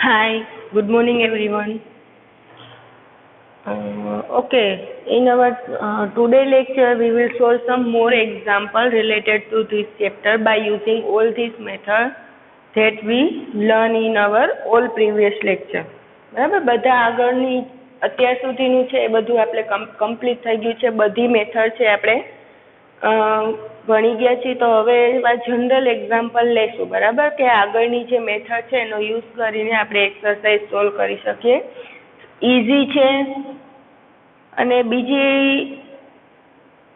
Hi, good morning everyone. Okay, in our today lecture we will solve some more example related to this chapter by using all these methods that we learn in our all previous lecture. બરાબર, બધા આગળની અત્યાર સુધીનું છે એ બધું આપણે complete થઈ ગયું છે. બધી મેથડ છે આપણે ભણી ગયા છીએ. તો હવે એવા જનરલ એક્ઝામ્પલ લેશું. બરાબર, કે આગળની જે મેથડ છે એનો યુઝ કરીને આપણે એક્સરસાઇઝ સોલ્વ કરી શકીએ. ઇઝી છે. અને બીજી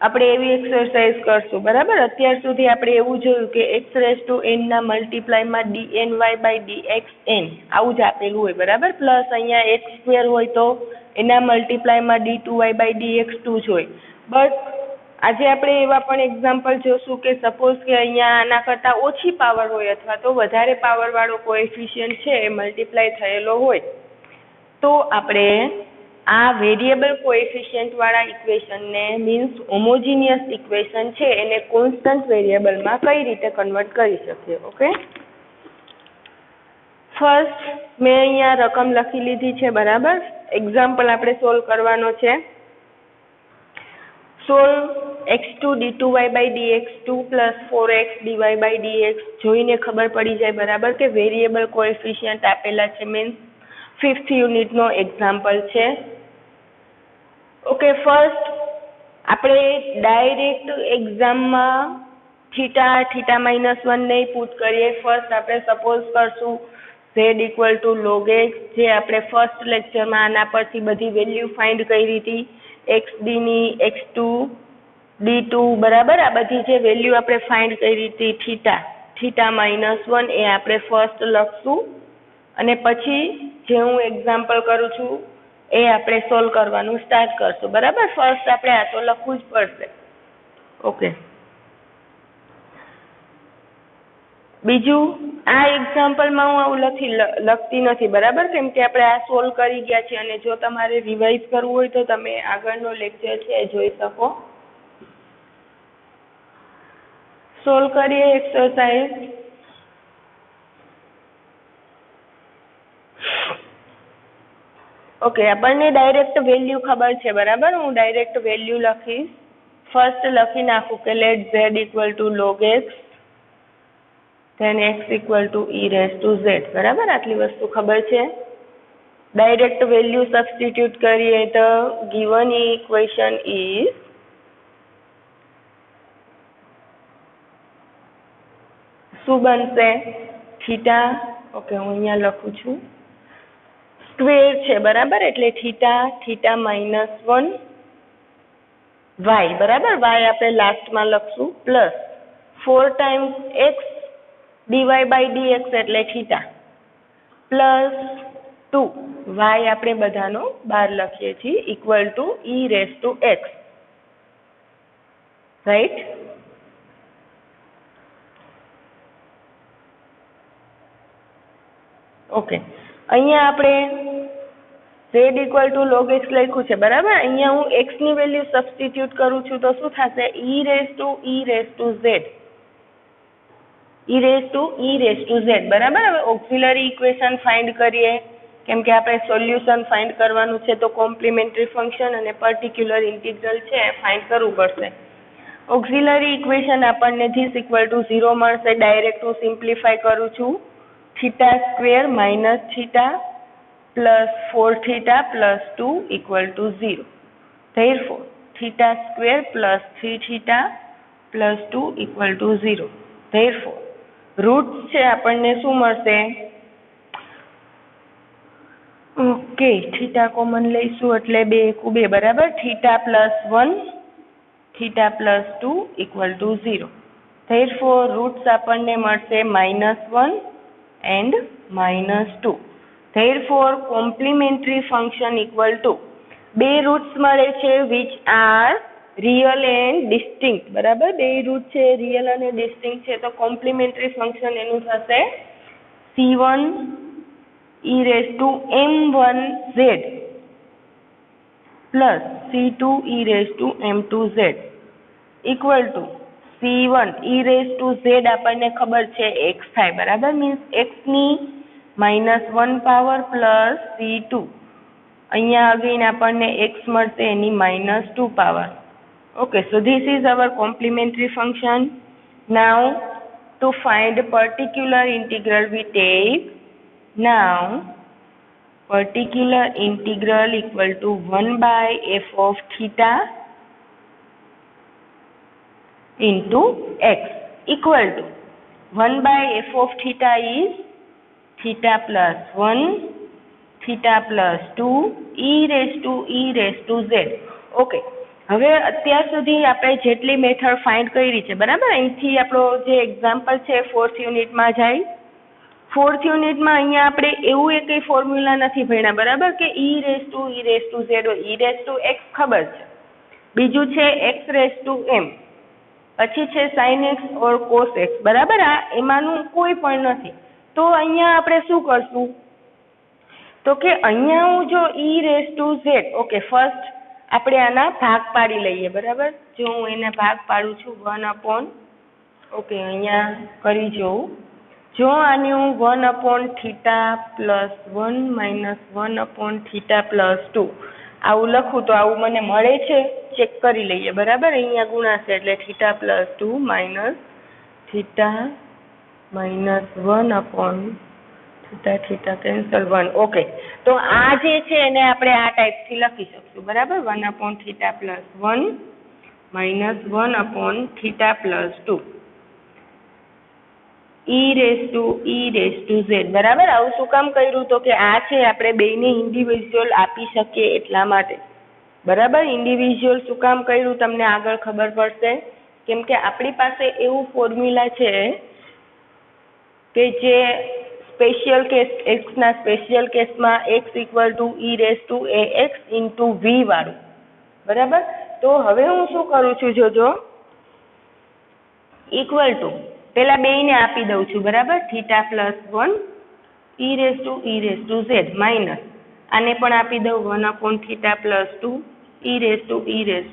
આપણે એવી એક્સરસાઇઝ કરશું. બરાબર, અત્યાર સુધી આપણે એવું જોયું કે એક્સ રેઝ ટુ એન ના મલ્ટીપ્લાયમાં dny બાય dxn આવું જ આપેલું હોય. બરાબર, પ્લસ અહીંયા એક્સ સ્ક્વેર હોય તો એના મલ્ટીપ્લાયમાં d2y બાય dx2 જ હોય. બટ આજે આપણે એવા પણ એક્ઝામ્પલ જોશું કે સપોઝ કે અહીંયા આના કરતાં ઓછી પાવર હોય અથવા તો વધારે પાવરવાળો કોએફિશિયન્ટ છે એ મલ્ટીપ્લાય થયેલો હોય, તો આપણે આ વેરિયેબલ કોએફિશિયન્ટ વાળા ઇક્વેશનને મીન્સ હોમોજીનિયસ ઇક્વેશન છે એને કોન્સ્ટન્ટ વેરિયેબલમાં કઈ રીતે કન્વર્ટ કરી શકીએ. ઓકે, ફર્સ્ટ મેં અહીંયા રકમ લખી લીધી છે. બરાબર, એક્ઝામ્પલ આપણે સોલ્વ કરવાનો છે. Solve x2 d2y by dx2 plus 4x dy by dx. જોઈને ખબર પડી જાય બરાબર કે વેરિયેબલ કોએફિશિયન્ટ આપેલા છે, મીન્સ 5th યુનિટનો એક્ઝામ્પલ છે. ઓકે, ફર્સ્ટ આપણે ડાયરેક્ટ એક્ઝામમાં થીટા -1 નહીં પુટ કરીએ. ફર્સ્ટ આપણે સપોઝ કરશું z equal to log x, જે આપણે ફર્સ્ટ લેક્ચરમાં આના પરથી બધી વેલ્યુ ફાઇન્ડ કરી હતી. xd ની, x2 d2. બરાબર, આ બધી જે વેલ્યુ આપણે ફાઇન્ડ કરી હતી થીટા -1 એ આપણે ફર્સ્ટ લખશું અને પછી જે હું એક્ઝામ્પલ કરું છું એ આપણે સોલ્વ કરવાનું સ્ટાર્ટ કરશું. બરાબર, ફર્સ્ટ આપણે આ તો લખવું જ પડશે. ઓકે, બીજું આ એક્ઝામ્પલમાં હું આવું લખતી નથી. બરાબર, કેમ કે આપણે આ સોલ્વ કરી ગયા છે અને જો તમારે રિવાઇઝ કરવું હોય તો તમે આગળનો લેક્ચર છે એ જોઈ શકો. સોલ્વ કરીએ એક્સરસાઇઝ. ઓકે, આપણને ડાયરેક્ટ વેલ્યુ ખબર છે. બરાબર, હું ડાયરેક્ટ વેલ્યુ લખીશ. ફર્સ્ટ લખી નાખું કે let z equal to log x, then x equal to e raise to z. બરાબર, આટલી વસ્તુ ખબર છે. ડાયરેક્ટ વેલ્યુ સબસ્ટિટ્યુટ કરીએ તો ગિવન ઇક્વેશન ઇઝ શું બનશે? થીટા. ઓકે, હું અહીંયા લખું છું સ્ક્વેર છે. બરાબર, એટલે થીટા -1 y. બરાબર, y આપણે લાસ્ટમાં લખશું plus 4 times x dy by dx એટલે થીટા પ્લસ 2 y આપણે બધાનો બહાર લખીએ છીએ equal to e raise to x. Right? Okay, અહીંયા આપણે z equal to log x લખ્યું છે. બરાબર, અહીંયા હું x ની વેલ્યુ સબસ્ટિટ્યુટ કરું છું તો શું થશે? e raise to z. e raise to z. બરાબર, હવે ઓક્સિલરી ઇક્વેશન ફાઇન્ડ કરીએ. કેમ કે આપણે સોલ્યુશન ફાઇન્ડ કરવાનું છે તો કોમ્પ્લિમેન્ટરી ફંક્શન અને પર્ટિક્યુલર ઇન્ટિગ્રલ છે એ ફાઇન્ડ કરવું પડશે. ઓક્સિલરી ઇક્વેશન આપણને ધીસ ઇક્વલ ટુ 0 મળશે. ડાયરેક્ટ હું સિમ્પ્લિફાય કરું છું. Theta square minus theta plus 4 theta plus 2 equal to 0. Therefore, theta square plus 3 theta plus 2 equal to 0. Therefore, roots છે આપણને શું મળશે? ઓકે, થીટા કોમન લઈશું એટલે 2 એકુ 2. બરાબર, theta plus 1 theta plus 2 equal to 0. Therefore, roots આપણને મળશે -1 and -2. Therefore, complementary function equal to 2 roots મળે છે which are real and distinct. બરાબર, 2 રૂટ છે રિયલ અને ડિસ્ટિંક્ટ છે તો કોમ્પ્લિમેન્ટરી ફંક્શન એનું થશે c1 e raise to m1z plus c2 e raise to m2z equal to c1 e raise to z આપણને ખબર છે x થાય. બરાબર, મીન્સ x ની -1 પાવર પ્લસ C2. અહીંયા અગેન આપણને x મળશે એની -2 power. Okay, so this is our complementary function. Now to find particular integral we take now particular integral equal to 1 by f of theta into x equal to 1 by f of theta is theta plus 1 theta plus 2 e raised to z. Okay, હવે અત્યાર સુધી આપણે જેટલી method find કરી છે બરાબર, અહીંથી આપણો જે એક્ઝામ્પલ છે 4th યુનિટમાં જાય. 4th યુનિટમાં અહીંયા આપણે એવું એક ફોર્મ્યુલા નથી ભણ્યા બરાબર કે e raised to z હોય. e raised to x ખબર છે, બીજું છે x raised to m, પછી છે sin x or cos x બરાબર. આ એમાંનું કોઈ પણ નથી. તો અહીંયા આપણે શું કરશું તો કે અહીંયા હું જો e raised to z, okay, first આપણે આના ભાગ પાડી લઈએ બરાબર. જો હું એને ભાગ પાડું છું 1/, ઓકે, અહીંયા કરી જોઉં. જો આને હું 1/θ પ્લસ 1 માઇનસ 1/θ પ્લસ 2 આવું લખું તો આવું મને મળે છે, ચેક કરી લઈએ બરાબર. અહીંયા ગુણાશે એટલે θ plus 2 minus θ minus 1/θ cancel 1. Okay, તો આ જે છે એને આપણે આ ટાઈપથી લખી શકશું બરાબર. 1/θ plus 1 minus 1/θ plus 2 e raised to z બરાબર. આવું શું કામ કર્યું તો કે આ છે આપણે બેયને ઇન્ડિવિજ્યુઅલ આપી શકીએ એટલા માટે બરાબર. ઇન્ડિવિજ્યુઅલ શું કામ કર્યું તમને આગળ ખબર પડશે, કેમ કે આપણી પાસે એવું ફોર્મ્યુલા છે કે જે સ્પેશિયલ કેસ એક્સના સ્પેશિયલ કેસમાં x equal to e raised to ax into v વાળું બરાબર. તો હવે હું શું કરું છું જોજો, ઇક્વલ ટુ પેલા બેયને આપી દઉં છું બરાબર. θ plus 1 e raised to z minus આને પણ આપી દઉં 1/θ plus 2 e raised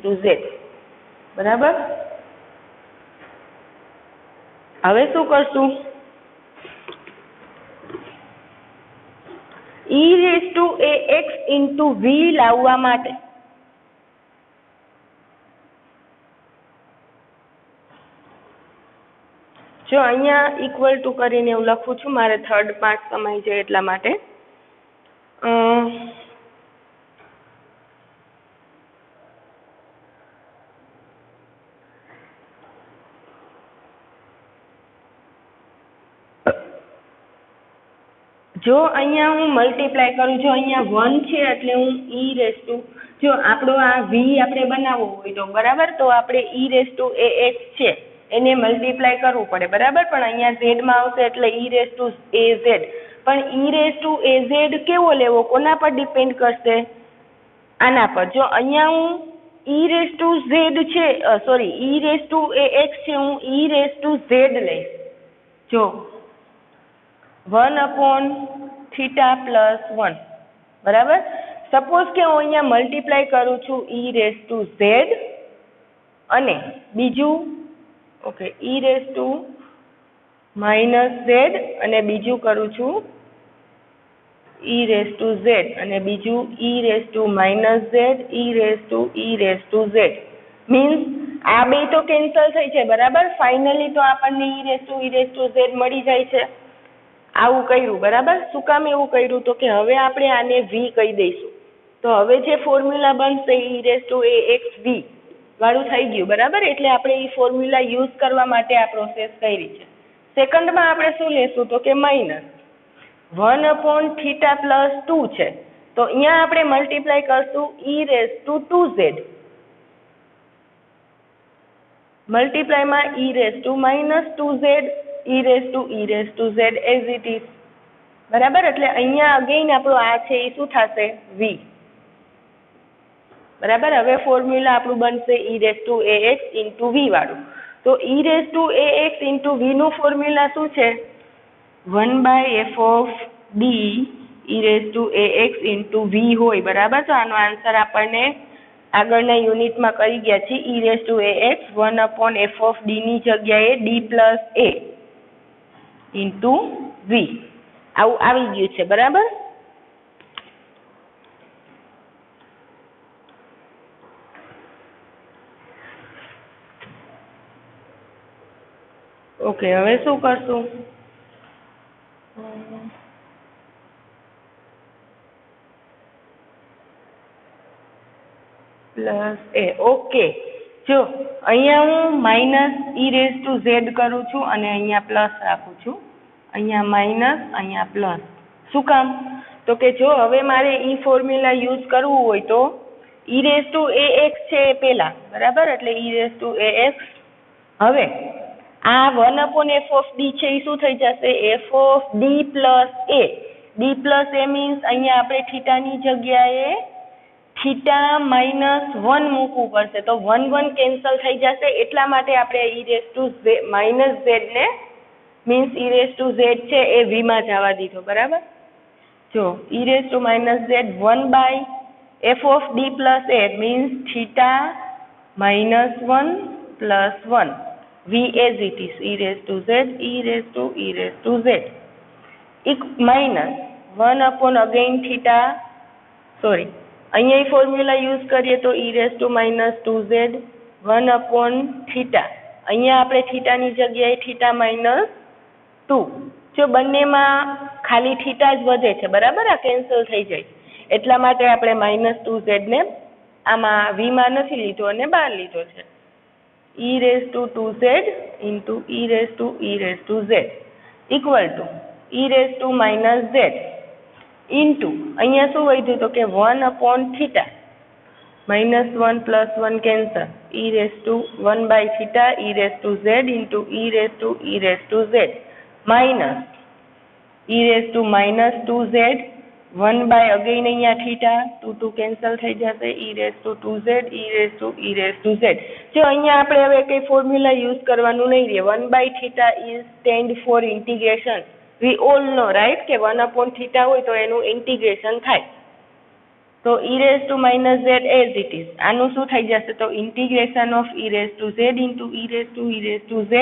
to z બરાબર. હવે શું કરશું, e raised to ax into v લાવવા માટે જો અહીંયા ઇક્વલ ટુ કરીને હું લખું છું, મારે થર્ડ પાર્ટ સમાઈ જાય એટલા માટે. જો અહીંયા હું મલ્ટીપ્લાય કરું, જો અહીંયા 1 છે એટલે હું e raised to, જો આપણો આ v આપણે બનાવવો હોય તો બરાબર, તો આપણે e raised to ax છે એને મલ્ટીપ્લાય કરવું પડે બરાબર. પણ અહીંયા z માં આવશે એટલે e raised to az. પણ e raised to az કેવો લેવો, કોના પર ડિપેન્ડ કરશે, આના પર. જો અહીંયા હું e raised to z છે, sorry e raised to ax છે, હું e raised to z લઈશ. જો 1/θ પ્લસ 1 બરાબર. સપોઝ કે હું અહીંયા મલ્ટીપ્લાય કરું છું e raised to z અને બીજું okay e raised to minus z અને બીજું કરું છું e raised to z અને બીજું e raised to minus z e raised to z. Means આ બે તો કેન્સલ થઈ છે બરાબર. ફાઇનલી તો આપણને e raised to z મળી જાય છે. આવું કર્યું બરાબર. શું કામ એવું કર્યું તો કે હવે આપણે આને v કહી દઈશું તો હવે જે ફોર્મ્યુલા બનશે e raised to ax v વાળું થઈ ગયું બરાબર. એટલે આપણે એ ફોર્મ્યુલા યુઝ કરવા માટે આ પ્રોસેસ કરી છે. સેકન્ડમાં આપણે શું લેશું તો કે માઇનસ 1/θ પ્લસ 2 છે, તો અહીંયા આપણે મલ્ટીપ્લાય કરશું e raised to 2z મલ્ટીપ્લાયમાં e raised to minus 2z e raised to z as it is બરાબર. એટલે અહીંયા અગેન આપણો આ છે એ શું થશે v બરાબર. હવે ફોર્મ્યુલા આપણું બનશે e raised to ax into v વાળું. તો e raised to ax into v નું ફોર્મ્યુલા શું છે, 1/f of d e raised to ax into v હોય બરાબર. તો આનો આન્સર આપણને આગળના યુનિટમાં કરી ગયા છે. e raised to ax 1/f of d ની જગ્યાએ d plus a into v આવું આવી ગયું છે, બરાબર? ઓકે, હવે શું કરશું? પ્લસ એ. ઓકે, જો અહીંયા હું minus e raise to Z કરું છું અને અહીંયા પ્લસ રાખું છું. અહીંયા માઇનસ, અહીંયા પ્લસ. શું કામ? તો કે જો હવે મારે ઈ ફોર્મ્યુલા યુઝ કરવું હોય તો ઈ રેઝ ટુ એ એક્સ છે એ પહેલા, બરાબર? એટલે ઈ રેઝ ટુ એ એક્સ. હવે આ 1/f(d) છે એ શું થઈ જશે? f(d + a). d + a means અહીંયા આપણે થીટાની જગ્યાએ થીટા -1 મૂકવું પડશે, તો 1 1 કેન્સલ થઈ જશે. એટલા માટે આપણે ઈ રેઝ ટુ -z ને means e raise to z છે એ v માં જવા દીધો, બરાબર? જો e raise to -z 1/f(d + a) means theta -1 + 1 v as it is, e raised to z, e raised to z, minus 1 again theta, sorry, અહીંયા formula use કરીએ તો e raised to -2z 1 theta. અહીંયા આપણે થીટાની જગ્યાએ theta -2. જો બંનેમાં ખાલી theta જ વધે છે, બરાબર? આ કેન્સલ થઈ જાય, એટલા માટે આપણે -2z ને આમાં v માં નથી લીધો અને બહાર લીધો છે. e raised to 2z into e raised to z equal to e raised to -z into અહીંયા શું વધ્યું તો કે 1 theta, -1 + 1 cancel, e raised to 1/theta e raised to z into e raised to z minus e raised to -2z 1 again અહીંયા theta 2 cancel થઈ જશે, e raised to 2z e raised to z. જો અહીંયા આપણે હવે કઈ formula use કરવાનું નહીં રહે. 1/theta is stand for integration. we all know, right, કે 1/theta હોય તો એનું ઇન્ટિગ્રેશન થાય. તો e raised to -z as it is. આનું શું થઈ જશે? તો integration of e raised to z into e raised to z.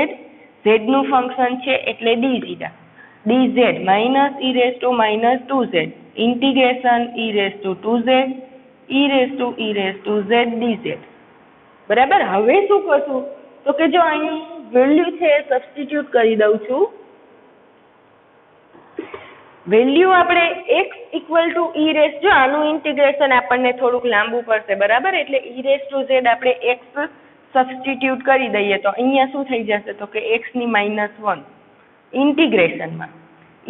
z નું ફંક્શન છે એટલે dz minus e raised to -2z integration e raised to 2z e raised to z dz. બરાબર? હવે શું કરશું તો કે જો અહીં વેલ્યુ છે સબસ્ટિટ્યુટ કરી દઉં છું. વેલ્યુ આપણે x = e raised, જો આનું ઇન્ટિગ્રેશન આપણને થોડુંક લાંબુ પડશે, બરાબર? એટલે e raised to z આપણે x સબસ્ટિટ્યુટ કરી દઈએ તો અહીંયા શું થઈ જશે તો કે x ની -1 ઇન્ટિગ્રેશનમાં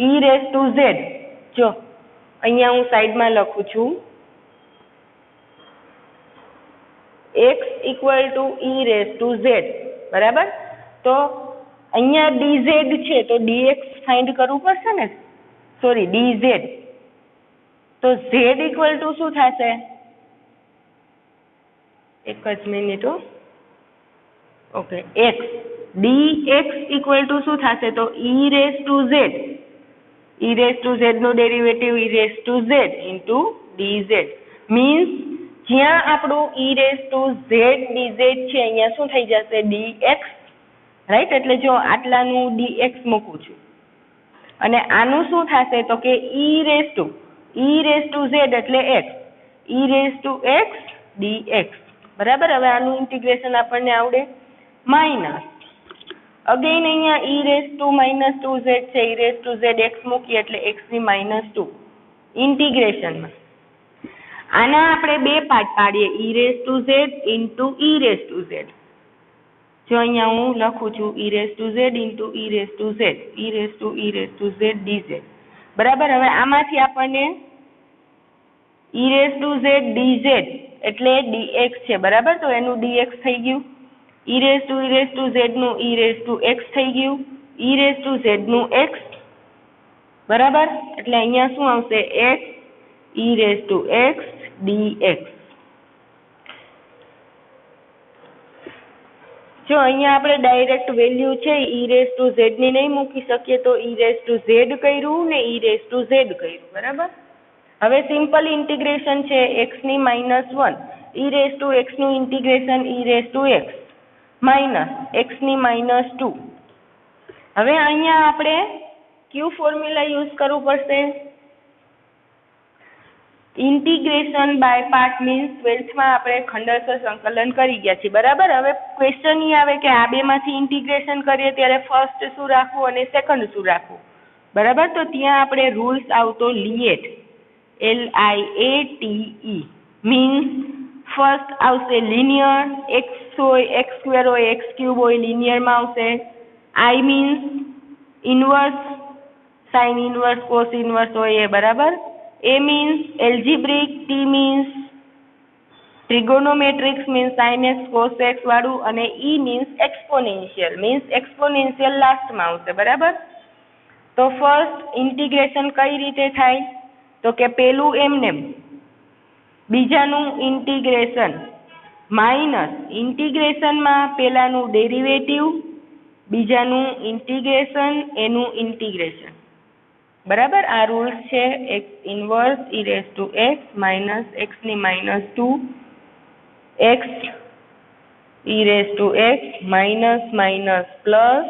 e raised to z. જો અહીંયા હું સાઈડમાં લખું છું x = e raised to z, બરાબર? તો અહીંયા dz છે તો dx ફાઇન્ડ કરવું પડશે ને, સોરી dz. તો z = શું થશે? એક જ મિનિટ. ઓકે, x dx = શું થશે તો e raised to z. e raised to z નો derivative e raised to z into dz means જ્યાં આપણું e raised to z dz છે અહીંયા શું થઈ જશે? dx, right? એટલે જો આટલાનું dx મૂકું છું અને આનું શું થશે તો કે e raised to z એટલે x, e raised to x dx, બરાબર? હવે આનું ઇન્ટિગ્રેશન આપણને આવડે. માઇનસ અગેન અહીંયા e raised to -2z છે, e raised to z x મૂકીએ એટલે x ની -2 ઇન્ટિગ્રેશનમાં. આના આપણે બે પાર્ટ પાડીએ, e raised to z into e raised to z. જો અહીંયા હું લખું છું e raised to z into e raised to z, e raised to z dz, બરાબર? હવે આમાંથી આપણને e raised to z dz એટલે dx છે, બરાબર? તો એનું dx થઈ ગયું. e raised to z નું e raised to x થઈ ગયું, e raised to z નું x, બરાબર? એટલે અહીંયા શું આવશે? x e raised to x dx. જો અહીંયા આપણે ડાયરેક્ટ વેલ્યુ છે e raised to z ની નહીં મૂકી શકીએ તો e raised to z કર્યું ને e raised to z કર્યું, બરાબર? હવે સિમ્પલ ઇન્ટિગ્રેશન છે x ની -1, e raised to x નું integration e raised to x minus x ની -2. હવે અહીંયા આપણે કયું ફોર્મ્યુલા યુઝ કરવું પડશે? Integration by part means 12th માં આપણે ખંડરસર સંકલન કરી ગયા છીએ, બરાબર. હવે ક્વેશ્ચન એ આવે કે આ બેમાંથી ઇન્ટિગ્રેશન કરીએ ત્યારે ફર્સ્ટ શું રાખવું અને સેકન્ડ શું રાખવું, બરાબર. તો ત્યાં આપણે રૂલ્સ આવતો LIATE, LIATE મીન્સ ફર્સ્ટ આવશે લિનિયર, એક્સ હોય એક્સ સ્ક્વેર હોય એક્સ ક્યુબ હોય લિનિયરમાં આવશે. I means inverse, sine inverse cos inverse હોય એ, બરાબર. A means algebraic, T means trigonometrics means sin x cos x વાળું, અને E means exponential લાસ્ટમાં આવશે, બરાબર. તો ફર્સ્ટ ઇન્ટિગ્રેશન કઈ રીતે થાય? તો કે પેલું એમનેમ, બીજાનું ઇન્ટિગ્રેશન માઇનસ ઇન્ટિગ્રેશનમાં પેલાનું ડેરિવેટિવ, બીજાનું ઇન્ટિગ્રેશન એનું ઇન્ટિગ્રેશન, બરાબર. આ રૂલ્સ છે. X inverse e raise to x minus એક્સની minus 2 x e raise to x minus minus plus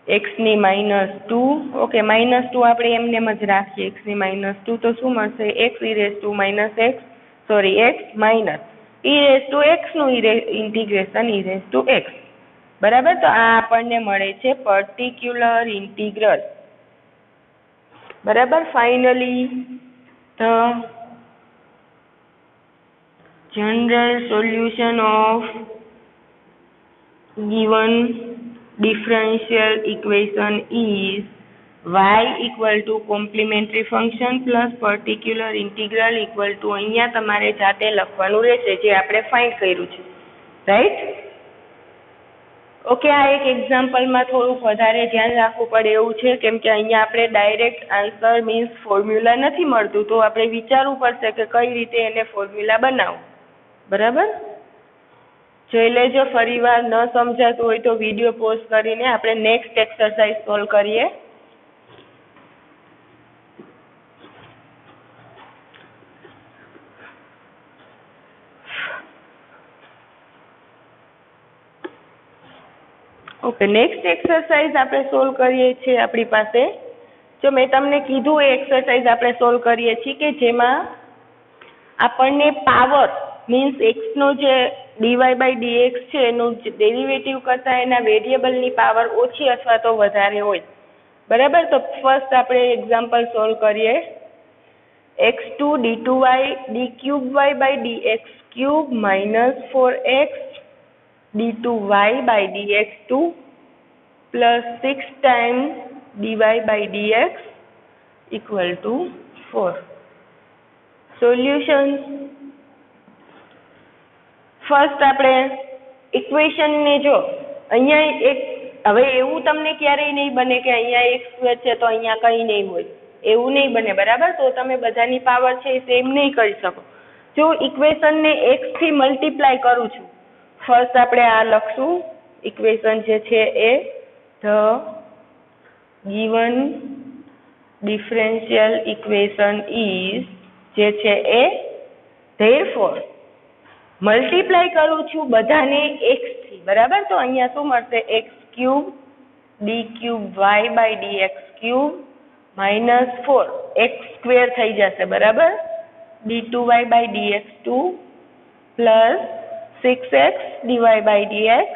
એક્સની માઇનસ 2. ઓકે, માઇનસ 2 આપણે એમને જ રાખીએ, એક્સની માઇનસ 2 તો શું મળશે? X e raise to minus x, sorry x minus e raise to એક્સનું integration e raise to x, બરાબર. તો આ આપણને મળે છે પર્ટિક્યુલર ઇન્ટિગ્રલ, બરાબર. Finally the general solution of given differential equation is y equal to complementary function plus particular integral equal to, અહીંયા તમારે જાતે લખવાનું રહેશે જે આપણે ફાઇન્ડ કર્યું છે, રાઈટ. ઓકે, આ એક એક્ઝામ્પલમાં થોડુંક વધારે ધ્યાન રાખવું પડે એવું છે, કેમ કે અહીંયા આપણે ડાયરેક્ટ આન્સર મીન્સ ફોર્મ્યુલા નથી મળતું, તો આપણે વિચારવું પડશે કે કઈ રીતે એને ફોર્મ્યુલા બનાવવું, બરાબર. જોઈ લેજો, ફરીવાર ન સમજાતું હોય તો વિડીયો પોઝ કરીને આપણે નેક્સ્ટ એક્સરસાઇઝ સોલ્વ કરીએ. ઓકે, નેક્સ્ટ એક્સરસાઇઝ આપણે સોલ્વ કરીએ છીએ. આપણી પાસે જો મેં તમને કીધું એ એક્સરસાઇઝ આપણે સોલ્વ કરીએ છીએ કે જેમાં આપણને પાવર મીન્સ એક્સનો જે ડીવાય બાય ડીએક્સ છે એનું ડેરિવેટિવ કરતાં એના વેરિયેબલની પાવર ઓછી અથવા તો વધારે હોય, બરાબર. તો ફર્સ્ટ આપણે એક્ઝામ્પલ સોલ્વ કરીએ. x2 d2y d3y by dx cube minus 4x d2y by dx2 plus 6 times dy by dx equal to 4. Solution. First આપણે ઇક્વેશનને જો અહીંયા એક, હવે એવું તમને ક્યારેય નહીં બને કે અહીંયા x સ્ક્વેર છે તો અહીંયા કંઈ નહીં હોય, એવું નહીં બને, બરાબર. તો તમે બધાની પાવર છે એ સેમ નહીં કરી શકો. જો ઇક્વેશનને x થી મલ્ટીપ્લાય કરું છું, ફર્સ્ટ આપણે આ લખશું ઇક્વેશન જે છે એ the given differential equation is જે છે એ therefore મલ્ટીપ્લાય કરું છું બધાને x થી, બરાબર. તો અહીંયા શું મળશે? x cube d cube y by dx cube minus 4 x square થઈ જશે, બરાબર. d2y by dx2 plus 6x dy by dx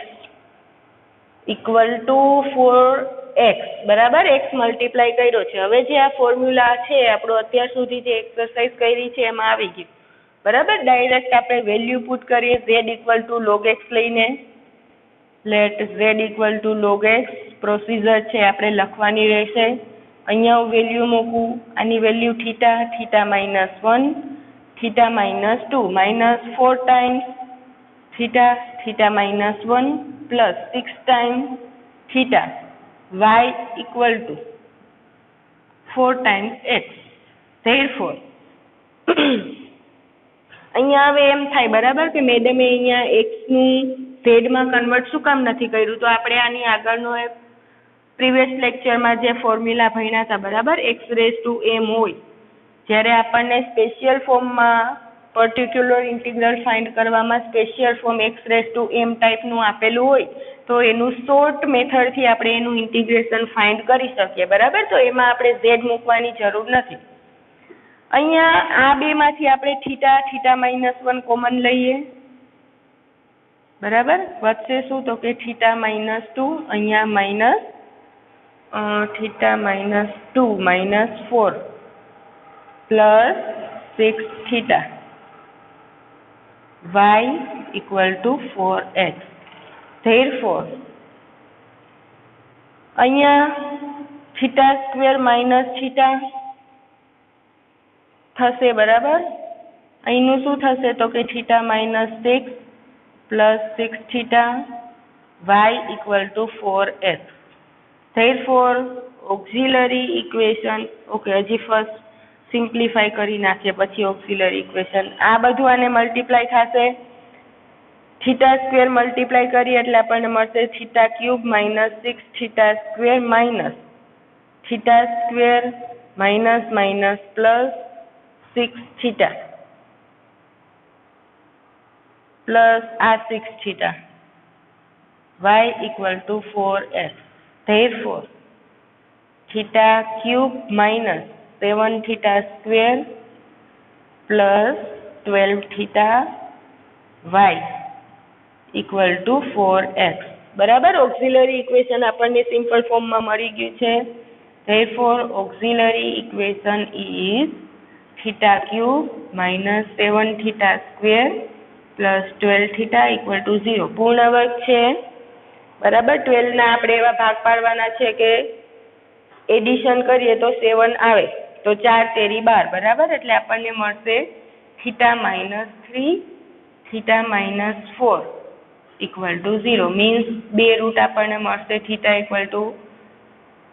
equal to 4x, બરાબર. x મલ્ટીપ્લાય કર્યો છે. હવે જે આ ફોર્મ્યુલા છે આપણો અત્યાર સુધી જે એક્સરસાઇઝ કરી છે એમાં આવી ગયું, બરાબર. ડાયરેક્ટ આપણે વેલ્યુ પુટ કરીએ z equal to log x લઈને. Let z equal to log x. Procedure છે આપણે લખવાની રહેશે. અહીંયા હું વેલ્યુ મૂકું, આની value theta, theta minus 1, theta minus 2, minus 4 times theta, theta minus 1 plus 6 times theta, y equal to 4 times x. therefore અહીંયા હવે એમ થાય, બરાબર, કે મેડમે અહીંયા એક્સનું ઝેડમાં કન્વર્ટ શું કામ નથી કર્યું? તો આપણે આની આગળનો એક પ્રીવિયસ લેક્ચરમાં જે ફોર્મ્યુલા ભણ્યા હતા, બરાબર, એક્સ રેઝ ટુ એમ હોય, જ્યારે આપણને સ્પેશિયલ ફોર્મમાં પર્ટિક્યુલર ઇન્ટિગ્રલ ફાઇન્ડ કરવામાં special form x raise to m ટાઈપનું આપેલું હોય, તો એનું શોર્ટ મેથડથી આપણે એનું ઇન્ટિગ્રેશન ફાઇન્ડ કરી શકીએ, બરાબર. તો એમાં આપણે ઝેડ મૂકવાની જરૂર નથી. અહીંયા આ બેમાંથી આપણે થીટા -1 કોમન લઈએ, બરાબર. વધશે શું? તો કે -2, અહીંયા minus theta -2 -4 plus 6 theta y = 4x. Therefore, અહીંયા θ² માઇનસ થીટા થશે, બરાબર. અહીંનું શું થશે? તો કે θ -6 plus 6 theta y = 4x. Therefore, auxiliary equation, okay, હજી ફર્સ્ટ સિમ્પ્લિફાય કરી નાખીએ પછી ઓક્સિલરી ઇક્વેશન. આ બધું આને મલ્ટીપ્લાય થશે, θ² મલ્ટીપ્લાય કરીએ એટલે આપણને મળશે θ³ -6 θ² minus θ² minus plus 6 theta plus આ 6 theta y = 4x. Therefore, θ³ minus 7 θ² plus 12 θ y = 4x. બરાબર. ઓક્સિલરી ઇક્વેશન આપણને સિમ્પલ ફોર્મમાં મળી ગયું છે. Therefore, auxiliary equation is θ³ minus 7 θ² plus 12 θ = 0. પૂર્ણ વર્ગ છે, બરાબર. 12 ના આપણે એવા ભાગ પાડવાના છે કે એડિશન કરીએ તો 7 આવે, તો 4 તેરી 12, બરાબર. એટલે આપણને મળશે θ -3 θ -4 = 0. મીન્સ બે રૂટ આપણને મળશે, θ =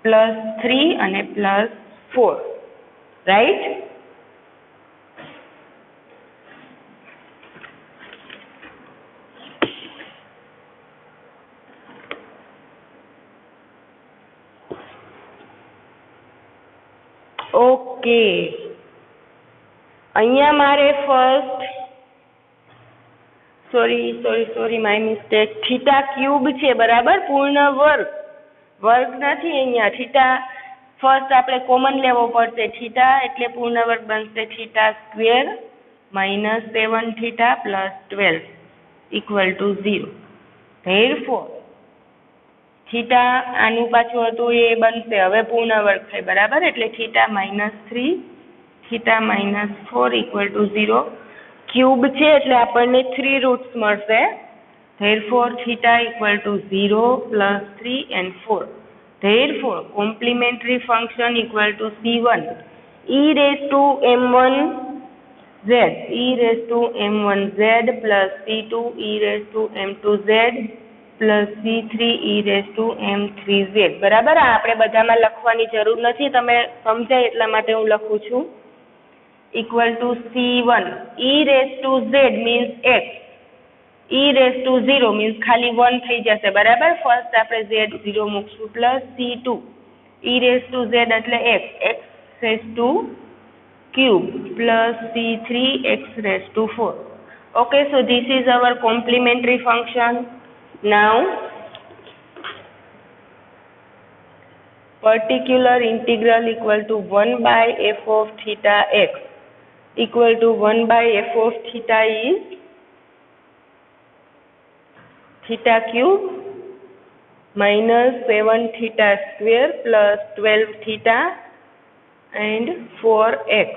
+3 અને +4, રાઈટ. ઓકે, અહીંયા મારે ફર્સ્ટ સોરી માય મિસ્ટેક, θ³ છે, બરાબર. પૂર્ણ વર્ગ નથી અહીંયા. થીટા ફર્સ્ટ આપણે કોમન લેવો પડશે. થીટા એટલે પૂર્ણ વર્ગ બનશે θ² minus 7 θ plus 12 = 0. Therefore, થીટા આનું પાછું હતું એ બનશે હવે પૂર્ણ વર્ગ થાય, બરાબર. એટલે θ -3 θ -4 = 0. ક્યુબ છે એટલે આપણને 3 રૂટ્સ મળશે. Therefore, θ = 0 plus 3 and 4. Therefore, complementary function = C1 e⁻m1z plus C2 e⁻m2z plus C3 e⁻m3z. બરાબર. આ આપણે બધામાં લખવાની જરૂર નથી, તમે સમજાય એટલા માટે હું લખું છું. =C1 e⁻z means x, e⁻0 means ખાલી 1 થઈ જશે, બરાબર. ફર્સ્ટ આપણે z0 મૂકશું પ્લસ C2 e⁻z એટલે x x³ plus C3 x⁴. Okay, so this is our complementary function. Now, particular integral = 1/f of theta x = 1/f of theta is θ³ minus 7 θ² plus 12 θ and 4x.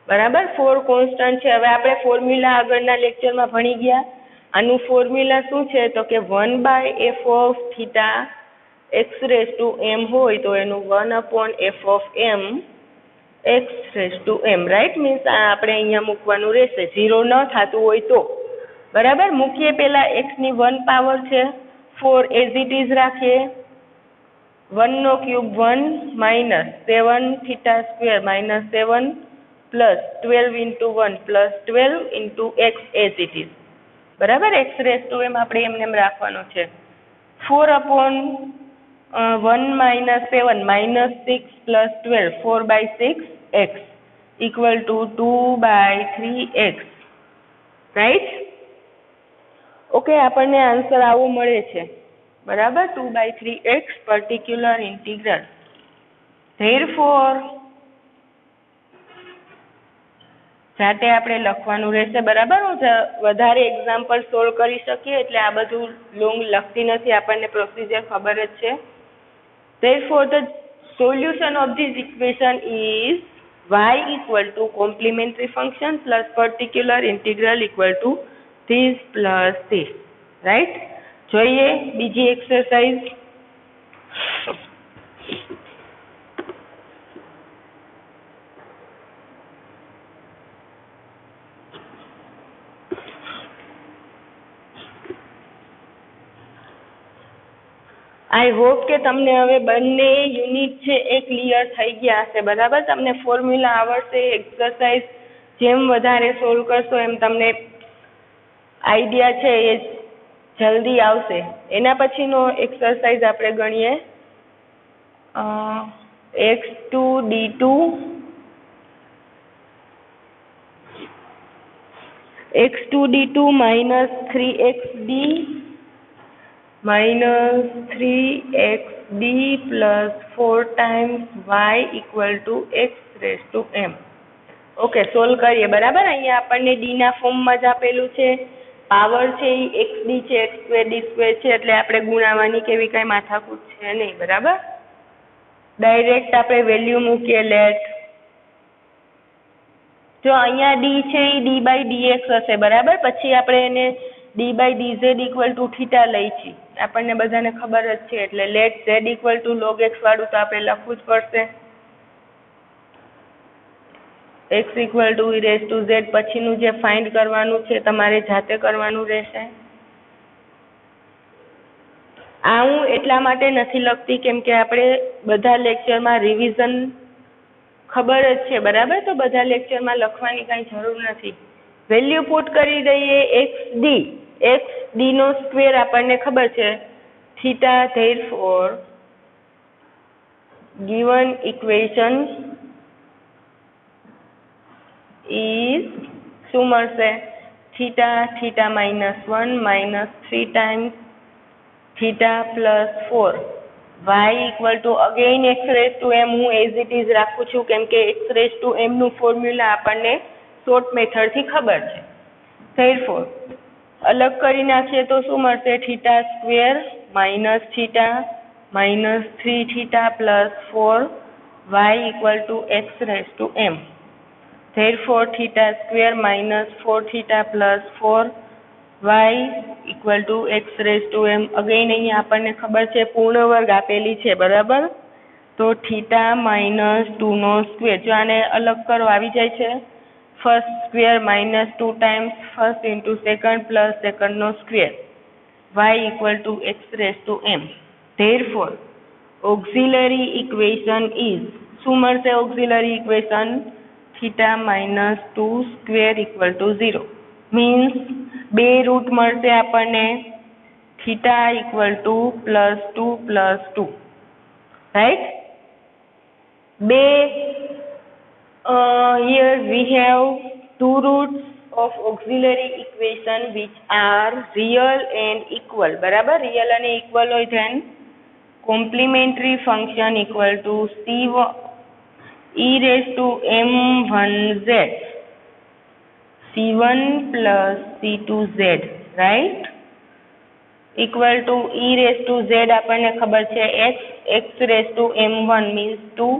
બરાબર. 4 constant છે. હવે આપણે formula આગળના લેક્ચરમાં ભણી ગયા. આનું ફોર્મ્યુલા શું છે? તો કે 1/f of theta x⁻m હોય તો એનું 1/f of m x⁻m, right. Means આ આપણે અહીંયા મૂકવાનું રહેશે, 0 ન થતું હોય તો, બરાબર. મૂકીએ પહેલા x ની 1 પાવર છે 4 એઝ ઇટ ઇઝ રાખીએ. 1³ 1 minus 7 θ² minus 7 plus 12 into 1 plus 12 into x as it is, બરાબર. x⁻m આપણે એમને રાખવાનો છે. 4/1 minus 7 minus 6 plus 12 4/6 x = 2/3x, right. Okay, આપણને આન્સર આવું મળે છે. બરાબર 2/3x પર્ટિક્યુલર ઇન્ટિગ્રલ. Therefore જાતે આપણે લખવાનું રહેશે. બરાબર, હું વધારે એક્ઝામ્પલ સોલ્વ કરી શકીએ એટલે આ બધું લોંગ લખતી નથી, આપણને પ્રોસિજર ખબર જ છે. Therefore the solution of this equation is y equal to complementary function plus particular integral equal to this plus this. Right? જોઈએ બીજી એક્સરસાઇઝ. આઈ હોપ કે તમને હવે બંને યુનિટ છે એ ક્લિયર થઈ ગયા હશે. બરાબર, તમને ફોર્મ્યુલા આવડશે. એક્સરસાઇઝ જેમ વધારે સોલ્વ કરશો એમ તમને આઈડિયા છે એ જલ્દી આવશે. એના પછીનો એક્સરસાઇઝ આપણે ગણીએ x2d2 minus 3xd minus 3xd plus 4 times y equal to x raised to m. Okay, solve કરીએ. બરાબર, અહીંયા આપણને ડી ના ફોર્મમાં જ આપેલું છે. પાવર છે એ xd છે, x2d2 છે, એટલે આપણે ગુણાવાની કેવી કઈ માથાકૂટ છે નહીં. બરાબર, ડાયરેક્ટ આપણે વેલ્યુ મૂકીએ. લેટ જો અહીંયા ડી છે એ d/dx હશે. બરાબર, પછી આપણે એને d/dz equal to θ લઈ છીએ. આપણને બધાને ખબર જ છે. એટલે late z equal to log x વાળું તો આપણે લખવું જ પડશે. x equal to e raised to z પછીનું જે ફાઇન્ડ કરવાનું છે તમારે જાતે કરવાનું રહેશે. આ હું એટલા માટે નથી લખતી કેમ કે આપણે બધા લેક્ચરમાં રિવિઝન ખબર જ છે. બરાબર, તો બધા લેક્ચરમાં લખવાની કાંઈ જરૂર નથી. વેલ્યુ પુટ કરી દઈએ. xd નો સ્ક્વેર આપણને ખબર છે theta. therefore given equation is શું મળશે? θ -1 minus 3 times θ plus 4 y equal to again x raised to m. હું as it is રાખું છું કેમ કે x raised to m નું ફોર્મ્યુલા આપણને શોર્ટ મેથડથી ખબર છે. therefore અલગ કરી નાખીએ તો શું મળશે? θ² minus θ minus 3θ plus 4 y equal to x raised to m. therefore θ² minus 4θ plus 4 y equal to x raised to m. again અહીંયા આપણને ખબર છે પૂર્ણ વર્ગ આપેલી છે. બરાબર, તો θ minus 2 નો સ્ક્વેર. જો આને અલગ કરો આવી જાય છે. First square minus 2 times first into second plus second નો square. y equal to x raised to m. therefore auxiliary equation is શું મળશે? auxiliary equation θ minus 2 square equal to 0. means બે રૂટ મળશે આપણને. θ equal to +2 +2. right? Here we have two roots of auxiliary equation which are real and equal. બરાબર, real અને equal હોય then complementary function equal to c1 e raised to m1z c1 plus c2z. right? equal to e raised to z આપણને ખબર છે x raised to m1 means 2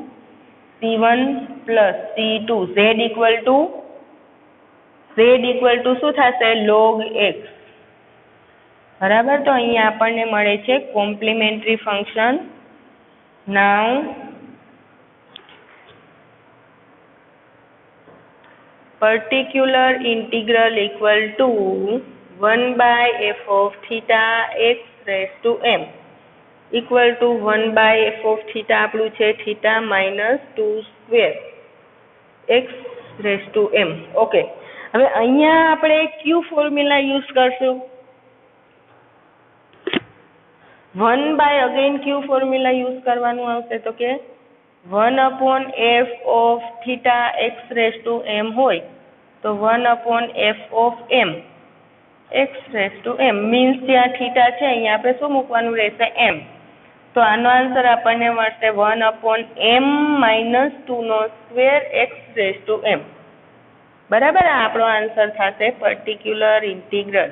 c1 plus c2. z equal to શું થશે? log x. બરાબર, તો અહીંયા આપણને મળે છે complimentary function. Now particular integral equal to 1/f of theta x raised to m equal to 1/f of theta આપણું છે theta minus 2 square x raised to m. Okay, હવે અહીંયા આપણે ક્યુ ફોર્મ્યુલા યુઝ કરશું? 1/, ક્યુ ફોર્મ્યુલા યુઝ કરવાનું આવશે તો કે 1/f of theta x raised to m હોય તો 1/f of m x raise to m means જ્યાં થીટા છે અહીંયા આપણે શું મૂકવાનું રહેશે m. તો આનો આન્સર આપણને મળશે 1/m - 2² x raise to m. બરાબર, આ આપણો આન્સર થશે particular integral.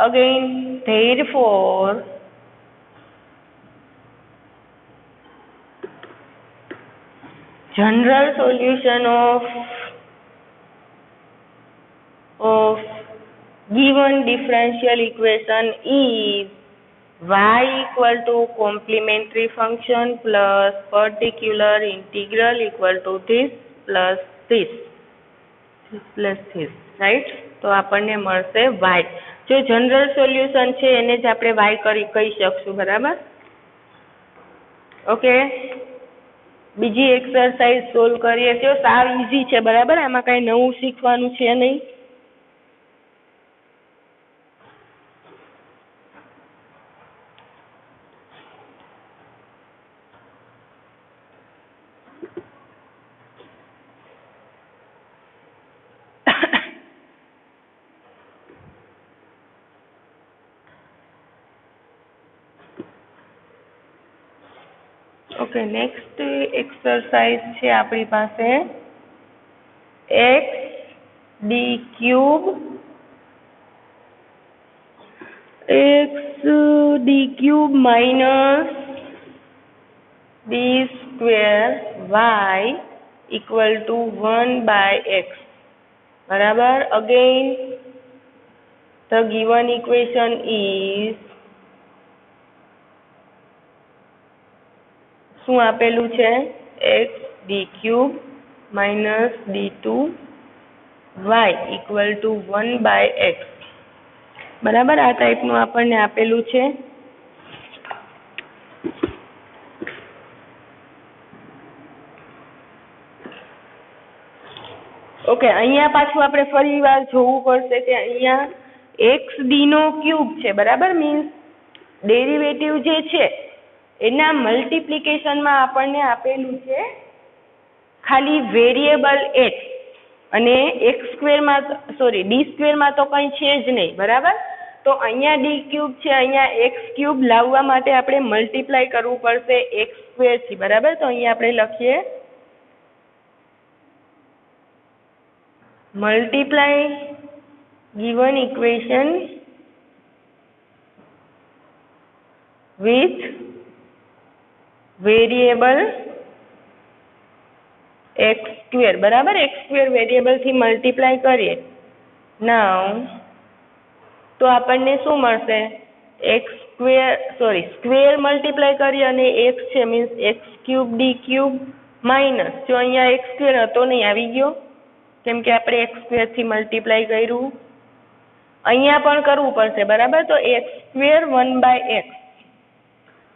Again therefore general solution of given differential equation is y equal to complementary function plus particular integral equal to this plus this plus this, right? તો આપણને મળશે y. જો general solution છે એને જ આપણે y કહી શકશું. બરાબર, ઓકે. બીજી એક્સરસાઇઝ સોલ્વ કરીએ છીએ. સાવ ઈઝી છે. બરાબર, આમાં કઈ નવું શીખવાનું છે નહીં. ઓકે, નેક્સ્ટ એક્સરસાઇઝ છે આપણી પાસે x d cube minus d² y equal to 1/x. બરાબર, again the given equation is શું આપેલું છે? x d³ minus d2 y equal to 1/x. બરાબર, આ ટાઈપનું આપણને આપેલું છે. ઓકે, અહીંયા પાછું આપણે ફરી વાર જોવું પડશે કે અહીંયા xd નો ક્યુબ છે. બરાબર, મીન્સ ડેરિવેટિવ જે છે એના મલ્ટીપ્લિકેશનમાં આપણને આપેલું છે ખાલી વેરિયેબલ x અને d² માં તો કંઈ છે જ નહીં. બરાબર, તો અહીંયા d³ છે, અહીંયા x³ લાવવા માટે આપણે મલ્ટીપ્લાય કરવું પડશે x² થી. બરાબર, તો અહીંયા આપણે લખીએ multiply given equation with variable x². બરાબર, x² વેરિયેબલ થી મલ્ટીપ્લાય કરીએ નાઉ તો આપણને શું મળશે? સ્ક્વેર મલ્ટીપ્લાય કરીએ અને x છે મીન્સ x³ d³ માઇનસ, જો અહીંયા x² હતો નહીં, આવી ગયો કેમ કે આપણે x² થી મલ્ટીપ્લાય કર્યું. અહીંયા પણ કરવું પડશે. બરાબર, તો x² 1/x.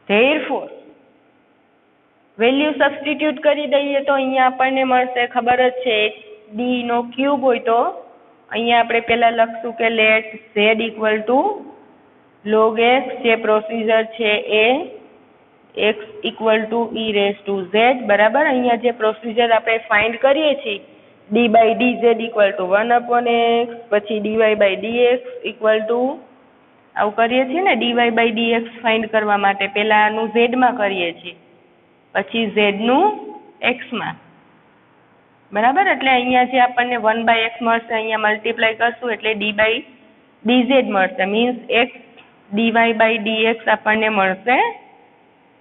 Therefore value substitute કરી દઈએ તો અહીંયા આપણને મળશે, ખબર જ છે d નો ક્યુબ હોય તો અહીંયા આપણે પહેલા લખશું કે let z equal to log x. જે પ્રોસીજર છે એ x equal to e raised to z. બરાબર, અહીંયા જે પ્રોસીજર આપણે ફાઇન્ડ કરીએ છીએ d/dz equal to 1/x, પછી dy/dx equal to આવું કરીએ છીએ ને, dy/dx ફાઇન્ડ કરવા માટે પહેલા આનું z માં કરીએ છીએ, પછી z નું x માં. બરાબર, એટલે અહીંયા જે આપણને 1/x મળશે અહીંયા મલ્ટીપ્લાય કરશું એટલે d/dz મળશે, મીન્સ x dy/dx આપણને મળશે.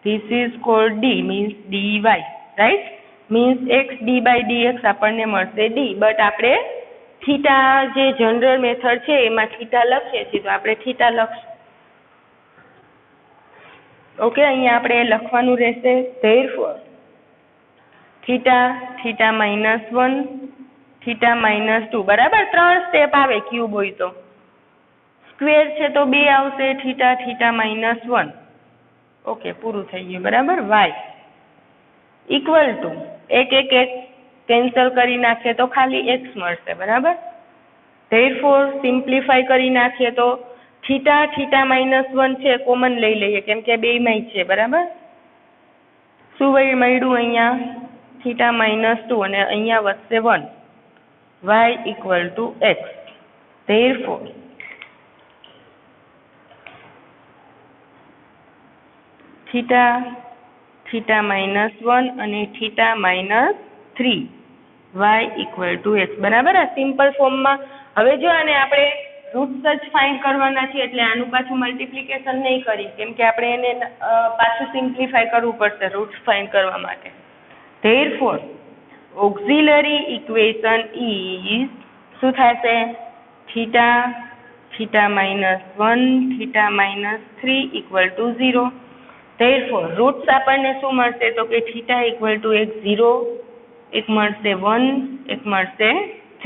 This is called d means dy, right? Means x d/dx આપણને મળશે d. બટ આપણે થીટા જે જનરલ મેથડ છે એમાં થીટા લખીએ છીએ તો આપણે થીટા લખશું. ઓકે, અહીંયા આપણે લખવાનું રહેશે therefore થીટા -1 થીટા -2. બરાબર, 3 સ્ટેપ આવે ક્યુબ હોય તો. સ્ક્વેર છે તો 2 આવશે, થીટા -1. ઓકે, પૂરું થઈ ગયું. બરાબર, y ઇક્વલ ટુ એક કેન્સલ કરી નાખીએ તો ખાલી x મળશે. બરાબર, therefore સિમ્પ્લિફાય કરી નાખીએ તો થીટા -1 છે કોમન લઈ લઈએ કેમ કે બેયમાં છે. બરાબર, શું મળ્યું? અહીંયા થીટા -2 અને અહીંયા વધશે 1. y equal to x. therefore theta, theta -1 અને theta -3 y equal two x. બરાબર. આ સિમ્પલ ફોર્મમાં. હવે જો આને આપણે રૂટ્સ જ ફાઇન્ડ કરવાના છે એટલે આનું પાછું મલ્ટિપ્લિકેશન નહીં કરી, કેમ કે આપણે એને પાછું સિમ્પ્લિફાય કરવું પડશે રૂટ્સ ફાઇન્ડ કરવા માટે. ધેરફોર ઓક્ઝિલરી ઇક્વેશન ઇઝ શું થશે? Theta, theta -1, theta -3 equal to 0. Therefore roots આપણને શું મળશે? તો કે થીટા ઇક્વલ ટુ એક 0, એક મળશે 1, એક મળશે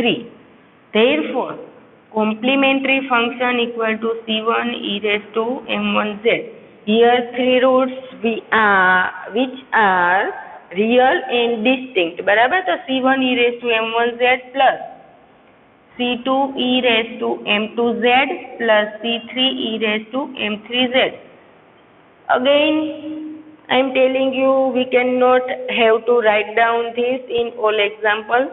3. Therefore complementary function equal to c1 e raised to m1z. Here three roots which are real and distinct. બરાબર. તો c1 e raised to m1z plus c2 e raised to m2z plus c3 e raised to m3z. Again, I am telling you we cannot have to write down this in all examples.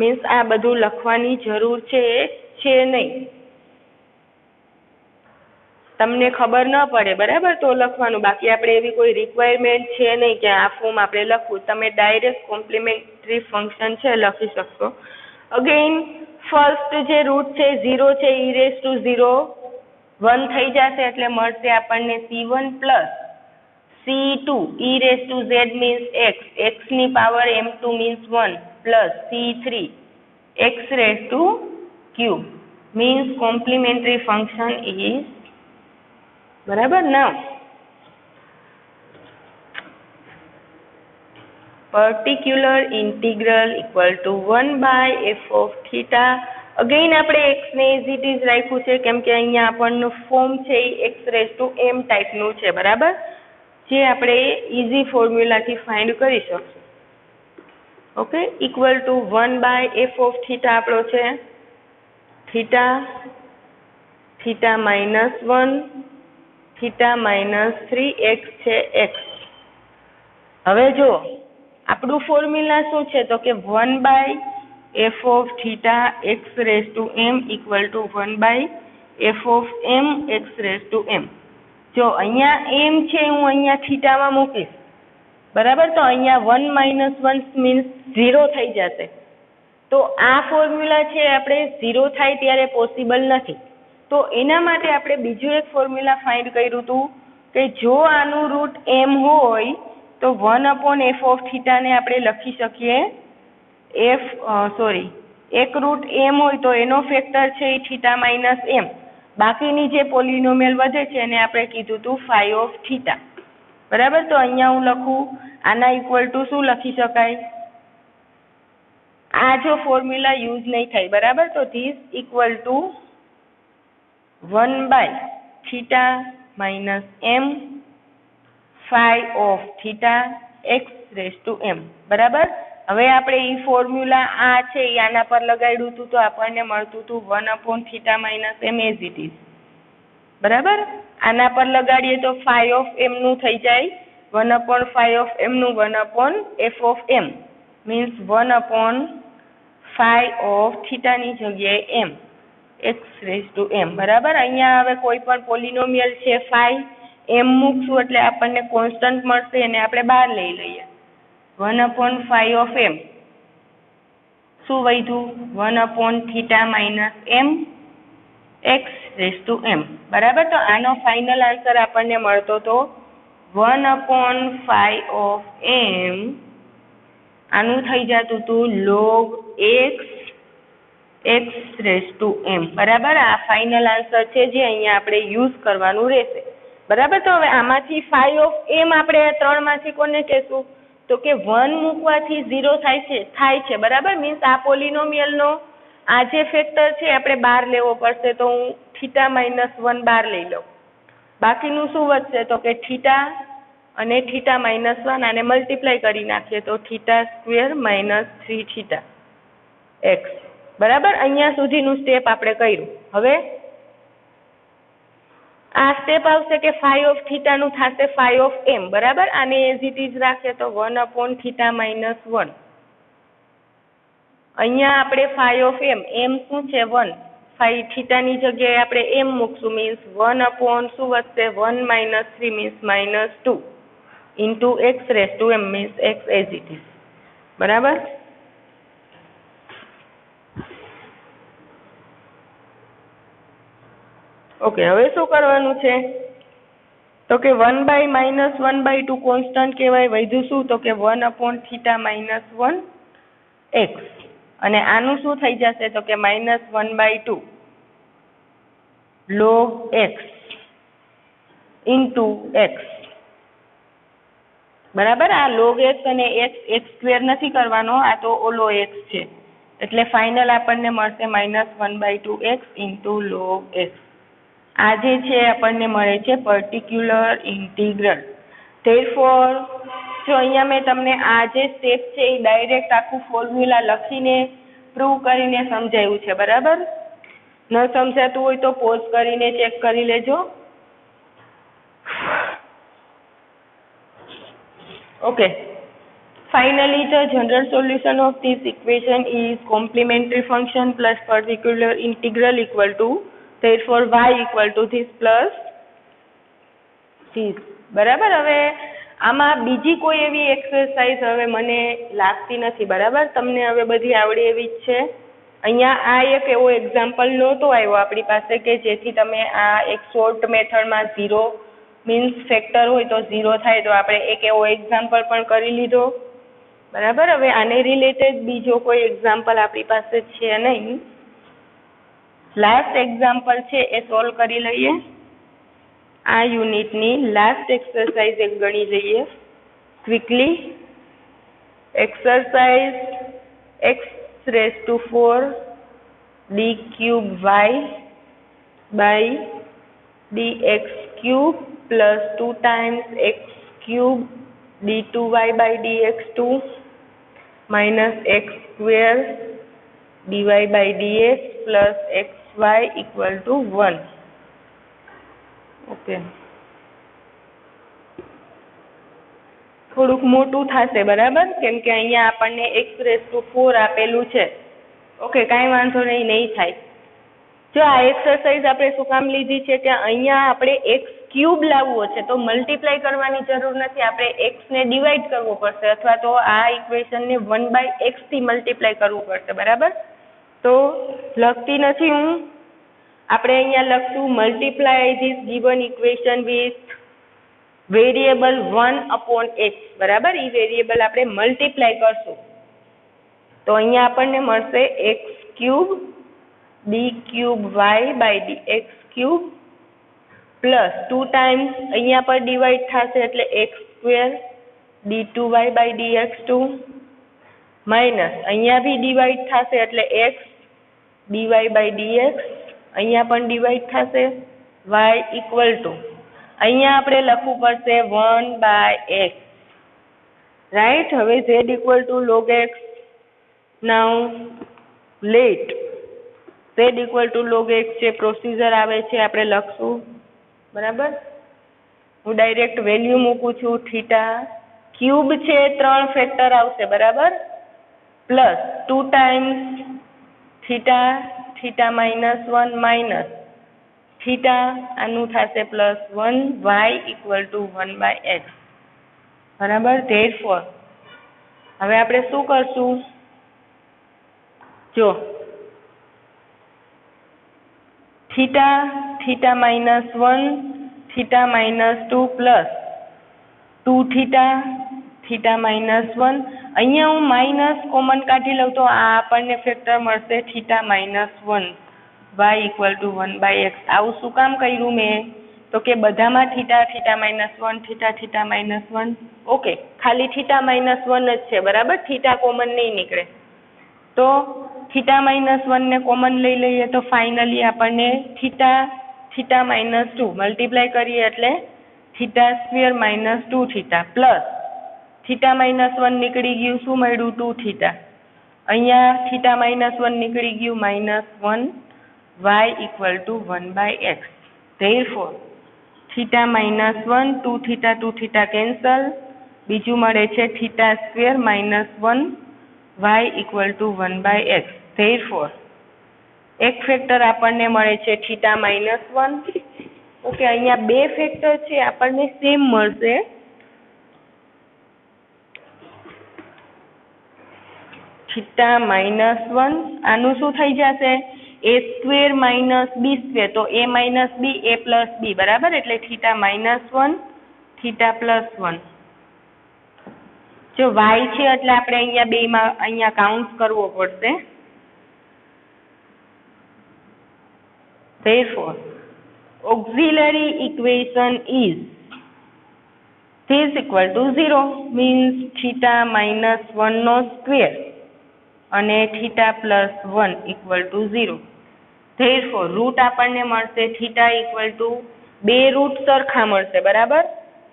Means આ બધું લખવાની જરૂર છે નહીં. તમને ખબર ન પડે બરાબર તો લખવાનું, બાકી આપણે એવી કોઈ રિક્વાયરમેન્ટ છે નહીં કે આ ફોર્મ આપણે લખવું. તમે ડાયરેક્ટ કોમ્પ્લિમેન્ટરી ફંક્શન છે લખી શકશો. અગેન ફર્સ્ટ જે રૂટ છે 0 છે, e raised to 0 1 થઈ જશે એટલે મળશે આપણને c1 plus c2 e raised to z means x, x ની power m2 means 1 plus c3 x raised to cube means complementary function is બરાબર. Now particular integral equal to 1 by f of theta. Again આપણે x ને as it is રાખ્યું છે કેમ કે અહીંયા આપણનું form છે એ x raised to m ટાઈપનું છે. બરાબર. જે આપણે ઇઝી ફોર્મ્યુલાથી ફાઇન્ડ કરી શકશું. Okay. Equal to 1 by f of theta આપણો છે થીટા, થીટા -1, થીટા -3x છે x. હવે જો આપણું ફોર્મ્યુલા શું છે તો કે 1 by f of theta x raise to m equal to 1 by f of m x raise to m. જો અહીંયા m છે હું અહીંયા થીટામાં મૂકીશ બરાબર, તો અહીંયા 1 - 1 મીન્સ 0 થઈ જશે. તો આ ફોર્મ્યુલા છે આપણે 0 થાય ત્યારે પોસિબલ નથી. તો એના માટે આપણે બીજું એક ફોર્મ્યુલા ફાઇન્ડ કર્યું હતું કે જો આનું રૂટ m હોય તો 1/f ઓફ થીટાને આપણે લખી શકીએ એક રૂટ m હોય તો એનો ફેક્ટર છે એ થીટા -m. બાકીની જે પોલિનોમિયલ વધે છે એને આપણે કીધું હતું phi ઓફ થીટા. બરાબર. તો અહીંયા હું લખું આના ઇક્વલ ટુ શું લખી શકાય? આ જો ફોર્મ્યુલા યુઝ નહીં થાય બરાબર, તો this equal to 1 by theta -m phi of theta x raise to m. બરાબર. હવે આપણે એ ફોર્મ્યુલા આ છે એ આના પર લગાડ્યું હતું તો આપણને મળતું હતું 1/θ - m એઝ ઇટ ઇઝ. બરાબર. આના પર લગાડીએ તો phi ઓફ m નું થઈ જાય 1/phi ઓફ m નું 1/f of m means 1/phi of theta ની જગ્યાએ m x raise to m. બરાબર. અહીંયા હવે કોઈ પણ પોલિનોમિયલ છે phi m મૂકશું એટલે આપણને કોન્સ્ટન્ટ મળશે અને આપણે બહાર લઈ લઈએ 1/phi ઓફ m. શું વધ્યું? 1/θ - m x raise to m. બરાબર. તો આનો ફાઇનલ આન્સર આપણને મળતો તો 1/phi ઓફ m. આનું થઈ જતું હતું log x x raise to m. બરાબર. આ ફાઇનલ આન્સર છે જે અહીંયા આપણે યુઝ કરવાનું રહેશે. બરાબર. તો હવે આમાંથી phi ઓફ m આપણે 3 માંથી કોને કહેશું? તો કે 1 મૂકવાથી 0 થાય છે. બરાબર. મીન્સ આ પોલિનોમિયલનો આ જે ફેક્ટર છે આપણે બહાર લેવો પડશે. તો હું થીટા -1 બહાર લઈ લઉં. બાકીનું શું વધશે તો કે થીટા અને થીટા -1 આને મલ્ટીપ્લાય કરી નાખીએ તો θ² -3θ x. બરાબર. અહીંયા સુધીનું સ્ટેપ આપણે કર્યું. હવે આ સ્ટેપ આવશે કે phi ઓફ થીટા નું થશે phi ઓફ m. બરાબર. આને એઝ ઇટ ઇઝ રાખીએ તો 1/θ -1. અહીંયા આપણે phi ઓફ m શું છે 1, phi થીટાની જગ્યાએ આપણે m મૂકશું મીન્સ 1/ શું વધશે 1 - 3 means -2. into x raised to m means x as it is. બરાબર? ઓકે, હવે શું કરવાનું છે? તો કે 1/-, -1/2 કોન્સ્ટન્ટ કહેવાય. વધ્યું શું? તો કે 1/θ - 1 x. અને આનું શું થઈ જશે? તો કે -1/2 log x into x. બરાબર? આ log x અને x સ્ક્વેર નથી કરવાનો, આ તો ઓલો x છે. એટલે ફાઇનલ આપણને મળશે -1/2 x into log x. આ જે છે આપણને મળે છે પર્ટિક્યુલર ઇન્ટિગ્રલ. ધેરફોર જો અહીંયા મેં તમને આ જે સ્ટેપ છે એ ડાયરેક્ટ આખું ફોર્મ્યુલા લખીને પ્રૂવ કરીને સમજાવ્યું છે. બરાબર? ન સમજાતું હોય તો પોઝ કરીને ચેક કરી લેજો. Okay. Finally, the general solution of this equation is complementary function plus particular integral equal to, therefore y equal to this plus this. બરાબર? હવે આમાં બીજી કોઈ એવી એક્સરસાઇઝ હવે મને લાગતી નથી. બરાબર? તમને હવે બધી આવડે એવી જ છે. અહીંયા આ એક એવો એક્ઝામ્પલ નહોતો આવ્યો આપણી પાસે કે જેથી તમે આ એક શોર્ટ મેથડમાં 0 મીન્સ ફેક્ટર હોય તો 0 થાય, તો આપણે એક એવો એક્ઝામ્પલ પણ કરી લીધો. બરાબર? હવે આને રિલેટેડ બીજો કોઈ એક્ઝામ્પલ આપણી પાસે છે નહીં. લાસ્ટ એક્ઝામ્પલ છે એ સોલ્વ કરી લઈએ. આ યુનિટની લાસ્ટ એક્સરસાઇઝ એક ગણી લઈએ quickly. Exercise x⁴ d³ y by dx³ plus 2 times x³ d2y by dx2 minus x² dy by dx plus xy equal to 1. Okay, થોડુંક મોટું થશે. બરાબર? કેમ કે અહીંયા આપણને x⁴ આપેલું છે. ઓકે, કાંઈ વાંધો નહીં, નહીં થાય. જો આ એક્સરસાઇઝ આપણે શું કામ લીધી છે કે અહીંયા આપણે x³ લાવવો છે, તો મલ્ટીપ્લાય કરવાની જરૂર નથી. આપણે x ને ડિવાઈડ કરવો પડશે અથવા તો આ ઇક્વેશનને 1/x થી મલ્ટીપ્લાય કરવું પડશે. બરાબર? તો લખતી નથી હું. આપણે અહીંયા લખશું multiply this given equation with variable 1/x. બરાબર? એ વેરિયેબલ આપણે મલ્ટીપ્લાય કરશું તો અહીંયા આપણને મળશે x³ d³ by dx³ plus 2 times અહીંયા પર ડિવાઈડ થશે એટલે x² d2y by dx2 minus અહીંયા બી ડિવાઈડ થશે એટલે x dy by dx અહીંયા પણ ડિવાઈડ થશે y ઇક્વલ ટુ અહીંયા આપણે લખવું પડશે 1/x. રાઈટ? હવે z equal to log x. Now let z equal to log x જે પ્રોસીજર આવે છે આપણે લખશું. બરાબર? હું ડાયરેક્ટ વેલ્યુ મૂકું છું. થીટા ક્યુબ છે 3 ફેક્ટર આવશે. બરાબર? Plus 2 times theta -1 minus theta આનું થશે +1 y ઇક્વલ ટુ 1/x. બરાબર? ધેરફોર હવે આપણે શું કરશું? જો થીટા -1 થીટા -2 પ્લસ 2 થીટા -1 અહીંયા હું માઇનસ કોમન કાઢી લઉં તો આ આપણને ફેક્ટર મળશે theta -1 y equal two 1/x. આવું શું કામ કર્યું મેં? તો કે બધામાં થીટા -1 થીટા -1. ઓકે, ખાલી થીટા -1 જ છે. બરાબર? થીટા કોમન નહીં નીકળે. તો થીટા -1 ને કોમન લઈ લઈએ તો ફાઇનલી આપણને થીટા -2 મલ્ટીપ્લાય કરીએ એટલે θ² -2 થીટા પ્લસ થીટા -1 નીકળી ગયું, શું મળ્યું? 2 થીટા. અહીંયા થીટા -1 નીકળી ગયું -1 y equal two 1/x. Therefore theta -1 2 theta cancel, બીજું મળે છે θ² -1 y equal two 1/x. Therefore એક ફેક્ટર આપણને મળે છે થીટા -1. ઓકે, અહીંયા બે ફેક્ટર છે આપણને સેમ મળશે થીટા -1 આનું શું થઈ જશે a² - b², તો a - b a + b બરાબર, એટલે થીટા -1 થીટા +1. જો y છે એટલે આપણે અહીંયા બેમાં અહીંયા કાઉન્ટ કરવો પડશે. Therefore, auxiliary equation is this equal to 0 means theta -1² અને theta +1 equal to 0. Therefore, route આપણને મળશે theta equal to બે રૂટ સરખા મળશે બરાબર,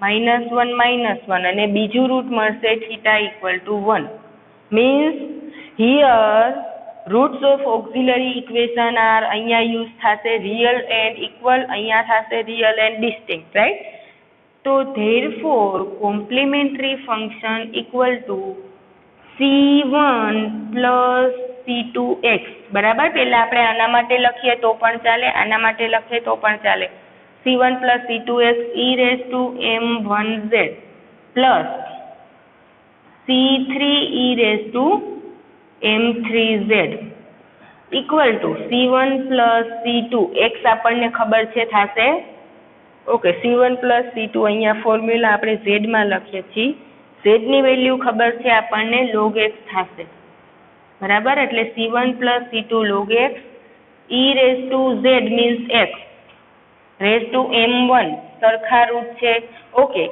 -1 અને બીજું રૂટ મળશે theta equal to 1. Means here roots of auxiliary equation are અહીંયા યુઝ થશે real and equal, અહીંયા થશે real and distinct, right? તો therefore complementary function equal to C1 plus C2x બરાબર. પહેલા આપણે આના માટે લખીએ તો પણ ચાલે, આના માટે લખીએ તો પણ ચાલે. C1 plus C2x e raised to m1z plus C3 e raised to m3z equal to C1 plus C2 x આપણને ખબર છે થશે. ઓકે, C1 plus C2 અહીંયા ફોર્મ્યુલા આપણે z માં લખીએ છીએ. z ની વેલ્યુ ખબર છે આપણને log x થશે બરાબર, એટલે C1 plus C2 log x e raised to z means x raised to m1 સરખા રૂટ છે. ઓકે,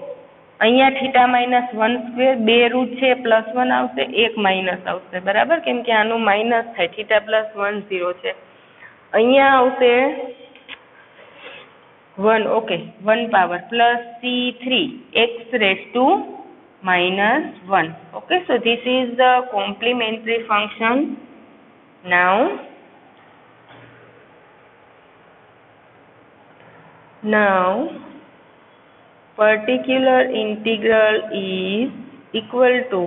અહીંયા થીટા -1² બે રૂટ છે, +1 આવશે, એક માઇનસ આવશે બરાબર, કેમ કે આનું માઇનસ થાય, થીટા +1 0 છે. અહીંયા આવશે 1, okay, 1 power plus C3 x raised to -1. Okay, so this is the complementary function. Now particular integral is equal to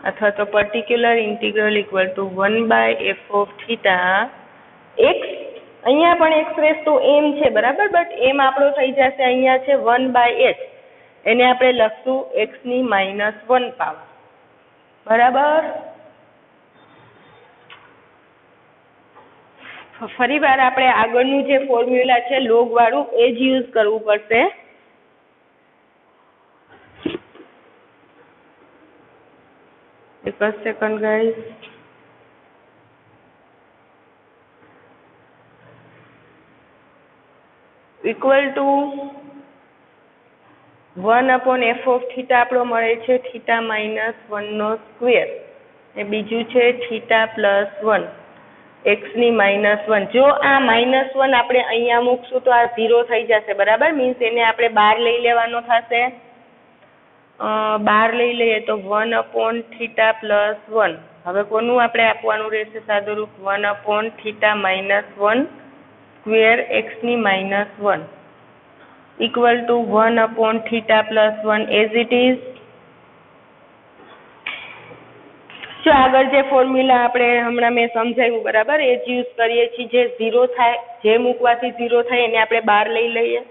અથવા તો particular integral equal to 1/f of theta x. અહીંયા પણ x raised to m છે બરાબર, but m આપણો થઈ જશે અહીંયા છે 1/x, એને આપણે લખશું x ની -1 પાવર બરાબર. ફરીવાર આપણે આગળનું જે ફોર્મ્યુલા છે લોગ વાળું એ જ યુઝ કરવું પડશે. એક જ second guys. Equal to 1/f of theta આપણો મળે છે થીટા -1² ને બીજું છે થીટા +1 x ની -1. જો આ -1 આપણે અહીંયા મૂકશું તો આ 0 થઈ જશે બરાબર, મીન્સ એને આપણે બહાર લઈ લેવાનો થશે. બહાર લઈ લઈએ તો 1/theta +1. હવે કોનું આપણે આપવાનું રહેશે સાદું રૂપ, 1/theta -1² x ની -1 equal to 1/theta +1 as it is. જો આગળ જે ફોર્મ્યુલા આપણે હમણાં મેં સમજાવ્યું બરાબર, એ જ યુઝ કરીએ છીએ. જે 0 થાય, જે મૂકવાથી 0 થાય એને આપણે બહાર લઈ લઈએ.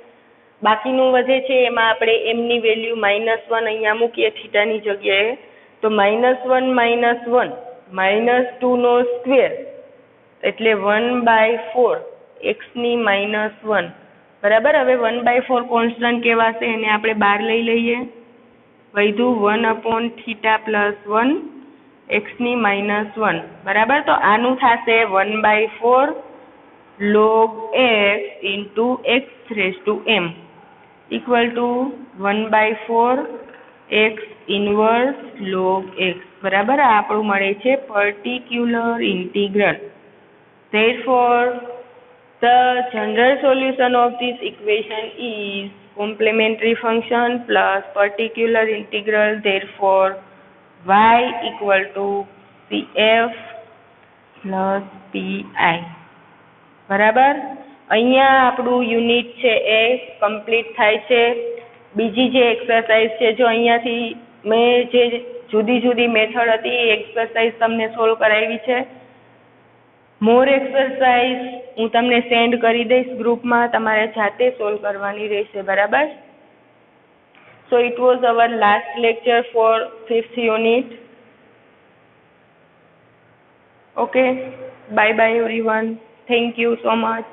બાકીનું વધે છે એમાં આપણે એમની વેલ્યુ -1 અહીંયા મૂકીએ થીટાની જગ્યાએ, તો -1 -2 એટલે 1/4 x ની -1 બરાબર. હવે 1/4 કોન્સ્ટન્ટ કહેવાશે, એને આપણે બહાર લઈ લઈએ. વધ્યું 1/theta +1 x ની -1 બરાબર. તો આનું થશે 1/4 log x into x raised to m equal to 1/4 x inverse log x બરાબર. આ આપણું મળે છે particular integral. Therefore, the general solution of this equation is complementary function plus particular integral. Therefore, y equal to cf plus pi બરાબર. અહીંયા આપણું unit છે એ complete થાય છે. બીજી જે એક્સરસાઇઝ છે, જો અહીંયાથી મેં જે જુદી જુદી મેથડ હતી એ એક્સરસાઇઝ તમને સોલ્વ કરાવી છે. મોર એક્સરસાઇઝ હું તમને સેન્ડ કરી દઈશ ગ્રુપમાં, તમારે જાતે સોલ્વ કરવાની રહેશે બરાબર. So it was our last lecture for 5th unit. Okay. Bye bye everyone. Thank you so much.